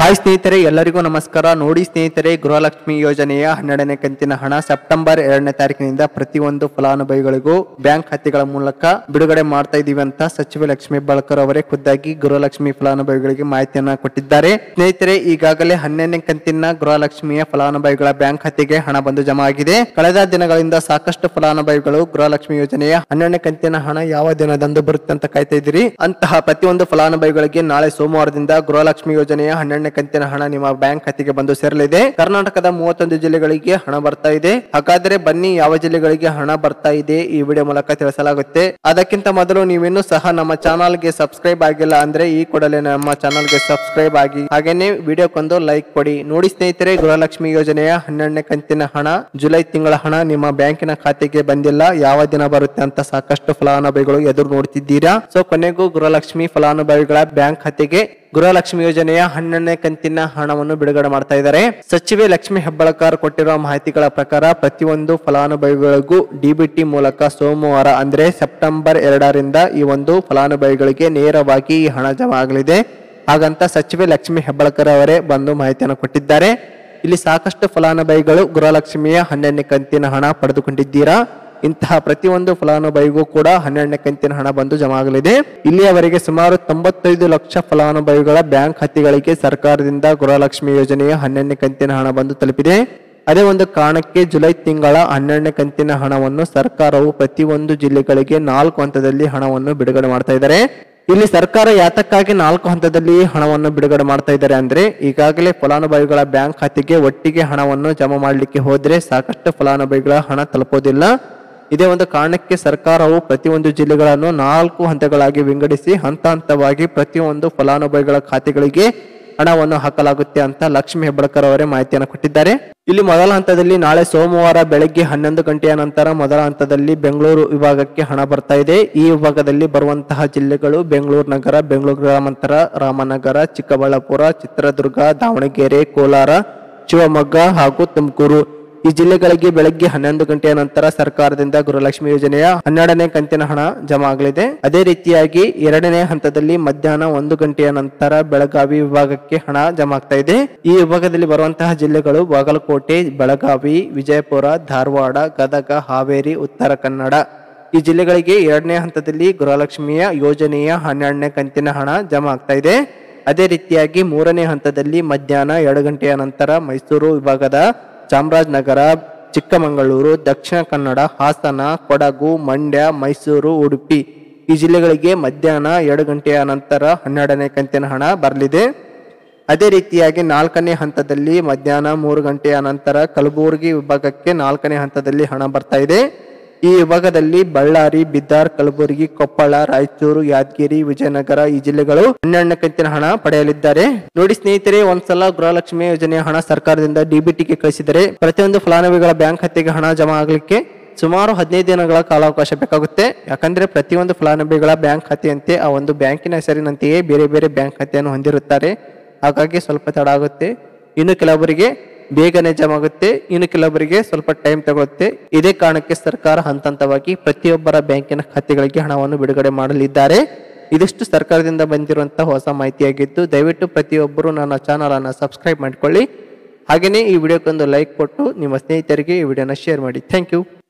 Hi ಸ್ನೇಹಿತರೆ, ಎಲ್ಲರಿಗೂ ನಮಸ್ಕಾರ. ನೋಡಿ ಸ್ನೇಹಿತರೆ, ಗೃಹಲಕ್ಷ್ಮಿ ಯೋಜನೆಯ 12ನೇ ಕಂತಿನ ಹಣ ಸೆಪ್ಟೆಂಬರ್ 2ನೇ ತಾರೀಕಿನಿಂದ ಪ್ರತಿಯೊಂದು ಫಲಾನುಭವಿಗಳಿಗೂ ಬ್ಯಾಂಕ್ ಖಾತೆಗಳ ಮೂಲಕ ಬಿಡುಗಡೆ ಮಾಡ್ತಾ ಇದೀವಿ ಅಂತ ಸಚಿವ ಲಕ್ಷ್ಮೀ ಹೆಬ್ಬಾಳ್ಕರ್ ಅವರೇ ಖುದ್ದಾಗಿ ಗೃಹಲಕ್ಷ್ಮಿ ಫಲಾನುಭವಿಗಳಿಗೆ ಮಾಹಿತಿಯನ್ನ ಕೊಟ್ಟಿದ್ದಾರೆ. ಸ್ನೇಹಿತರೆ, ಈಗಾಗಲೇ 12ನೇ ಕಂತಿನ ಗೃಹಲಕ್ಷ್ಮಿಯ ಫಲಾನುಭವಿಗಳ ಬ್ಯಾಂಕ್ ಖಾತೆಗೆ ಹಣ ಬಂದು ಜಮಾ ಆಗಿದೆ. ಕಳೆದ ದಿನಗಳಿಂದ ಸಾಕಷ್ಟು ಫಲಾನುಭವಿಗಳು ಗೃಹಲಕ್ಷ್ಮಿ ಯೋಜನೆಯ 12ನೇ ಕಂತಿನ ಹಣ ಯಾವ ದಿನದಂದು ಬರುತ್ತೆ ಅಂತ ಕಾಯ್ತಾ ಇದ್ದೀರಿ. ಅಂತಹ ಪ್ರತಿಯೊಂದು ಫಲಾನುಭವಿಗಳಿಗೆ ನಾಳೆ ಸೋಮವಾರದಿಂದ ಗೃಹಲಕ್ಷ್ಮಿ ಯೋಜನೆಯ 12ನೇ ಕಂತಿನ ಹಣ ನಿಮ್ಮ ಬ್ಯಾಂಕ್ ಖಾತೆಗೆ ಬಂದು ಸೇರಲಿದೆ. ಕರ್ನಾಟಕದ 31 ಜಿಲ್ಲೆಗಳಿಗೆ ಹಣ ಬರ್ತಾ ಇದೆ. ಹಾಗಾದ್ರೆ ಬನ್ನಿ, ಯಾವ ಜಿಲ್ಲೆಗಳಿಗೆ ಹಣ ಬರ್ತಾ ಇದೆ ಈ ವಿಡಿಯೋ ಮೂಲಕ ತಿಳಿಸಲಾಗುತ್ತೆ. ಅದಕ್ಕಿಂತ ಮೊದಲು ನೀವಿನ್ನೂ ಸಹ ನಮ್ಮ ಚಾನಲ್ಗೆ ಸಬ್ಸ್ಕ್ರೈಬ್ ಆಗಿಲ್ಲ ಅಂದ್ರೆ ಈ ಕೂಡಲೇ ನಮ್ಮ ಚಾನಲ್ಗೆ ಸಬ್ಸ್ಕ್ರೈಬ್ ಆಗಿ, ಹಾಗೇನೆ ವಿಡಿಯೋಕ್ಕೊಂದು ಲೈಕ್ ಕೊಡಿ. ನೋಡಿ ಸ್ನೇಹಿತರೆ, ಗೃಹಲಕ್ಷ್ಮಿ ಯೋಜನೆಯ 12ನೇ ಕಂತಿನ ಹಣ ಜುಲೈ ತಿಂಗಳ ಹಣ ನಿಮ್ಮ ಬ್ಯಾಂಕಿನ ಖಾತೆಗೆ ಬಂದಿಲ್ಲ. ಯಾವ ದಿನ ಬರುತ್ತೆ ಅಂತ ಸಾಕಷ್ಟು ಫಲಾನುಭವಿಗಳು ಎದುರು ನೋಡ್ತಿದ್ದೀರಾ. ಸೊ ಕೊನೆಗೂ ಗೃಹಲಕ್ಷ್ಮಿ ಫಲಾನುಭವಿಗಳ ಬ್ಯಾಂಕ್ ಖಾತೆಗೆ ಗೃಹಲಕ್ಷ್ಮಿ ಯೋಜನೆಯ 12ನೇ ಕಂತಿನ ಹಣವನ್ನು ಬಿಡುಗಡೆ ಮಾಡ್ತಾ ಇದ್ದಾರೆ. ಸಚಿವೆ ಲಕ್ಷ್ಮೀ ಹೆಬ್ಬಾಳ್ಕರ್ ಕೊಟ್ಟಿರುವ ಮಾಹಿತಿಗಳ ಪ್ರಕಾರ ಪ್ರತಿಯೊಂದು ಫಲಾನುಭವಿಗಳಿಗೂ ಡಿಬಿಟಿ ಮೂಲಕ ಸೋಮವಾರ ಅಂದ್ರೆ ಸೆಪ್ಟೆಂಬರ್ 2ರಿಂದ ಈ ಒಂದು ಫಲಾನುಭವಿಗಳಿಗೆ ನೇರವಾಗಿ ಈ ಹಣ ಜಮಾ ಆಗಲಿದೆ. ಹಾಗಂತ ಸಚಿವೆ ಲಕ್ಷ್ಮೀ ಹೆಬ್ಬಾಳ್ಕರ್ ಅವರೇ ಬಂದು ಮಾಹಿತಿಯನ್ನು ಕೊಟ್ಟಿದ್ದಾರೆ. ಇಲ್ಲಿ ಸಾಕಷ್ಟು ಫಲಾನುಭವಿಗಳು ಗೃಹಲಕ್ಷ್ಮಿಯ 12ನೇ ಕಂತಿನ ಹಣ ಪಡೆದುಕೊಂಡಿದ್ದೀರಾ. ಇಂತಹ ಪ್ರತಿಯೊಂದು ಫಲಾನುಭವಿಗೂ ಕೂಡ 12ನೇ ಕಂತಿನ ಹಣ ಬಂದು ಜಮಾ ಆಗಲಿದೆ. ಇಲ್ಲಿಯವರೆಗೆ ಸುಮಾರು 95 ಲಕ್ಷ ಫಲಾನುಭವಿಗಳ ಬ್ಯಾಂಕ್ ಖಾತೆಗಳಿಗೆ ಸರ್ಕಾರದಿಂದ ಗೃಹಲಕ್ಷ್ಮಿ ಯೋಜನೆಯ 12ನೇ ಕಂತಿನ ಹಣ ಬಂದು ತಲುಪಿದೆ. ಅದೇ ಒಂದು ಕಾರಣಕ್ಕೆ ಜುಲೈ ತಿಂಗಳ 12ನೇ ಕಂತಿನ ಹಣವನ್ನು ಸರ್ಕಾರವು ಪ್ರತಿಯೊಂದು ಜಿಲ್ಲೆಗಳಿಗೆ 4 ಹಂತದಲ್ಲಿ ಹಣವನ್ನು ಬಿಡುಗಡೆ ಮಾಡ್ತಾ ಇದ್ದಾರೆ. ಇಲ್ಲಿ ಸರ್ಕಾರ ಯಾತಕ್ಕಾಗಿ 4 ಹಂತದಲ್ಲಿ ಹಣವನ್ನು ಬಿಡುಗಡೆ ಮಾಡ್ತಾ ಇದ್ದಾರೆ ಅಂದ್ರೆ, ಈಗಾಗಲೇ ಫಲಾನುಭವಿಗಳ ಬ್ಯಾಂಕ್ ಖಾತೆಗೆ ಒಟ್ಟಿಗೆ ಹಣವನ್ನು ಜಮಾ ಮಾಡಲಿಕ್ಕೆ ಹೋದ್ರೆ ಸಾಕಷ್ಟು ಫಲಾನುಭವಿಗಳ ಹಣ ತಲುಪೋದಿಲ್ಲ. ಇದೇ ಒಂದು ಕಾರಣಕ್ಕೆ ಸರ್ಕಾರವು ಪ್ರತಿಯೊಂದು ಜಿಲ್ಲೆಗಳನ್ನು 4 ಹಂತಗಳಾಗಿ ವಿಂಗಡಿಸಿ ಹಂತ ಹಂತವಾಗಿ ಪ್ರತಿಯೊಂದು ಫಲಾನುಭವಿಗಳ ಖಾತೆಗಳಿಗೆ ಹಣವನ್ನು ಹಾಕಲಾಗುತ್ತೆ ಅಂತ ಲಕ್ಷ್ಮೀ ಹೆಬ್ಬಾಳ್ಕರ್ ಅವರೇ ಮಾಹಿತಿಯನ್ನು ಕೊಟ್ಟಿದ್ದಾರೆ. ಇಲ್ಲಿ ಮೊದಲ ಹಂತದಲ್ಲಿ ನಾಳೆ ಸೋಮವಾರ ಬೆಳಗ್ಗೆ 11 ಗಂಟೆಯ ನಂತರ ಮೊದಲ ಹಂತದಲ್ಲಿ ಬೆಂಗಳೂರು ವಿಭಾಗಕ್ಕೆ ಹಣ ಬರ್ತಾ ಇದೆ. ಈ ವಿಭಾಗದಲ್ಲಿ ಬರುವಂತಹ ಜಿಲ್ಲೆಗಳು ಬೆಂಗಳೂರು ನಗರ, ಬೆಂಗಳೂರು ಗ್ರಾಮಾಂತರ, ರಾಮನಗರ, ಚಿಕ್ಕಬಳ್ಳಾಪುರ, ಚಿತ್ರದುರ್ಗ, ದಾವಣಗೆರೆ, ಕೋಲಾರ, ಶಿವಮೊಗ್ಗ ಹಾಗೂ ತುಮಕೂರು. ಈ ಜಿಲ್ಲೆಗಳಿಗೆ ಬೆಳಗ್ಗೆ 11 ಗಂಟೆಯ ನಂತರ ಸರ್ಕಾರದಿಂದ ಗೃಹಲಕ್ಷ್ಮಿ ಯೋಜನೆಯ 12ನೇ ಕಂತಿನ ಹಣ ಜಮಾ ಆಗಲಿದೆ. ಅದೇ ರೀತಿಯಾಗಿ 2ನೇ ಹಂತದಲ್ಲಿ ಮಧ್ಯಾಹ್ನ 1 ಗಂಟೆಯ ನಂತರ ಬೆಳಗಾವಿ ವಿಭಾಗಕ್ಕೆ ಹಣ ಜಮಾ ಆಗ್ತಾ ಇದೆ. ಈ ವಿಭಾಗದಲ್ಲಿ ಬರುವಂತಹ ಜಿಲ್ಲೆಗಳು ಬಾಗಲಕೋಟೆ, ಬೆಳಗಾವಿ, ವಿಜಯಪುರ, ಧಾರವಾಡ, ಗದಗ, ಹಾವೇರಿ, ಉತ್ತರ ಕನ್ನಡ. ಈ ಜಿಲ್ಲೆಗಳಿಗೆ 2ನೇ ಹಂತದಲ್ಲಿ ಗೃಹಲಕ್ಷ್ಮಿಯ ಯೋಜನೆಯ 12ನೇ ಕಂತಿನ ಹಣ ಜಮಾ ಆಗ್ತಾ ಇದೆ. ಅದೇ ರೀತಿಯಾಗಿ 3ನೇ ಹಂತದಲ್ಲಿ ಮಧ್ಯಾಹ್ನ 2 ಗಂಟೆಯ ನಂತರ ಮೈಸೂರು ವಿಭಾಗದ ಚಾಮರಾಜನಗರ, ಚಿಕ್ಕಮಗಳೂರು, ದಕ್ಷಿಣ ಕನ್ನಡ, ಹಾಸನ, ಕೊಡಗು, ಮಂಡ್ಯ, ಮೈಸೂರು, ಉಡುಪಿ ಈ ಜಿಲ್ಲೆಗಳಿಗೆ ಮಧ್ಯಾಹ್ನ 2 ಗಂಟೆಯ ನಂತರ 12ನೇ ಕಂತಿನ ಹಣ ಬರಲಿದೆ. ಅದೇ ರೀತಿಯಾಗಿ 4ನೇ ಹಂತದಲ್ಲಿ ಮಧ್ಯಾಹ್ನ 3 ಗಂಟೆಯ ನಂತರ ಕಲಬುರಗಿ ವಿಭಾಗಕ್ಕೆ 4ನೇ ಹಂತದಲ್ಲಿ ಹಣ ಬರ್ತಾ ಇದೆ. ಈ ವಿಭಾಗದಲ್ಲಿ ಬಳ್ಳಾರಿ, ಬೀದರ್, ಕಲಬುರಗಿ, ಕೊಪ್ಪಳ, ರಾಯಚೂರು, ಯಾದಗಿರಿ, ವಿಜಯನಗರ ಈ ಜಿಲ್ಲೆಗಳು 12ನೇ ಕಂತಿನ ಹಣ ಪಡೆಯಲಿದ್ದಾರೆ. ನೋಡಿ ಸ್ನೇಹಿತರೆ, ಒಂದ್ಸಲ ಗೃಹಲಕ್ಷ್ಮಿ ಯೋಜನೆಯ ಹಣ ಸರ್ಕಾರದಿಂದ ಡಿಬಿಟಿಗೆ ಕಳಿಸಿದರೆ ಪ್ರತಿಯೊಂದು ಫಲಾನುಭವಿಗಳ ಬ್ಯಾಂಕ್ ಖಾತೆಗೆ ಹಣ ಜಮಾ ಆಗಲಿಕ್ಕೆ ಸುಮಾರು 15 ದಿನಗಳ ಕಾಲಾವಕಾಶ ಬೇಕಾಗುತ್ತೆ. ಯಾಕಂದ್ರೆ ಪ್ರತಿಯೊಂದು ಫಲಾನುಭವಿಗಳ ಬ್ಯಾಂಕ್ ಖಾತೆಯಂತೆ ಆ ಒಂದು ಬ್ಯಾಂಕಿನ ಹೆಸರಿನಂತೆಯೇ ಬೇರೆ ಬೇರೆ ಬ್ಯಾಂಕ್ ಖಾತೆಯನ್ನು ಹೊಂದಿರುತ್ತಾರೆ. ಹಾಗಾಗಿ ಸ್ವಲ್ಪ ತಡ ಆಗುತ್ತೆ. ಇನ್ನು ಕೆಲವರಿಗೆ ಬೇಗನೆ ಜಮಾ ಆಗುತ್ತೆ, ಇನ್ನು ಕೆಲವರಿಗೆ ಸ್ವಲ್ಪ ಟೈಮ್ ತಗೊಳುತ್ತೆ. ಇದೇ ಕಾರಣಕ್ಕೆ ಸರ್ಕಾರ ಹಂತ ಹಂತವಾಗಿ ಪ್ರತಿಯೊಬ್ಬರ ಬ್ಯಾಂಕಿನ ಖಾತೆಗಳಿಗೆ ಹಣವನ್ನು ಬಿಡುಗಡೆ ಮಾಡಲಿದ್ದಾರೆ. ಇದಿಷ್ಟು ಸರ್ಕಾರದಿಂದ ಬಂದಿರುವಂತಹ ಹೊಸ ಮಾಹಿತಿಯಾಗಿದ್ದು, ದಯವಿಟ್ಟು ಪ್ರತಿಯೊಬ್ಬರು ನನ್ನ ಚಾನಲ್ ಅನ್ನು ಸಬ್ಸ್ಕ್ರೈಬ್ ಮಾಡಿಕೊಳ್ಳಿ. ಹಾಗೆಯೇ ಈ ವಿಡಿಯೋಕ್ಕೊಂದು ಲೈಕ್ ಕೊಟ್ಟು ನಿಮ್ಮ ಸ್ನೇಹಿತರಿಗೆ ಈ ವಿಡಿಯೋನ ಶೇರ್ ಮಾಡಿ. Thank you.